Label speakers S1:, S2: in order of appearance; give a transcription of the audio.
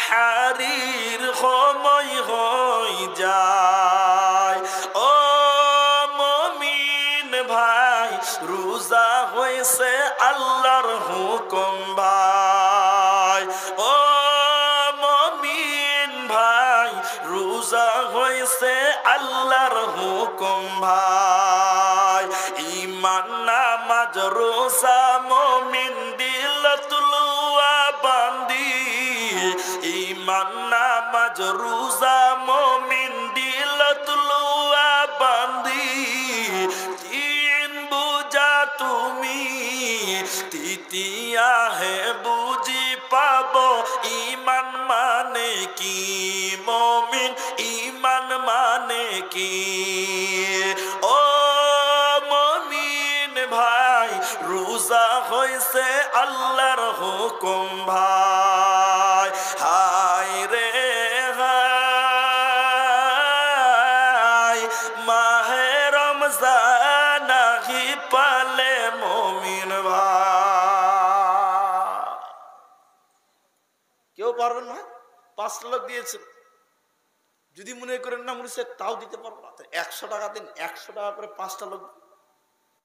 S1: সাহারির সময় হই যায়। ও মুমিন ভাই, রোজা হইছে আল্লাহর হুকুম ভাই। ও মুমিন ভাই, রোজা হইছে আল্লাহর হুকুম ভাই। ঈমান নামাজ রোজা মুমিন দিল তুলুয়া বান্দি। ঈমান নামাজ রোজা মুমিন দিল তুলুয়া বান্দি। তিন বুঝা তুমি তৃতীয়া হে বুঝি পাবো ঈমান মানে কি মুমিন, ঈমান মানে কি। ও মুমিন ভাই, রোজা হইছে আল্লাহর হুকুম ভাই। হায় রে হায়, মাহে রমজান আহি পালে মুমিন ভাই। কেউ পারবেন না? 5 লাখ দিয়েছেন, যদি মনে করেন না মনে হচ্ছে তাও দিতে পারবো না, 100 টাকা দিন, 100 টাকা করে 5টা লোক।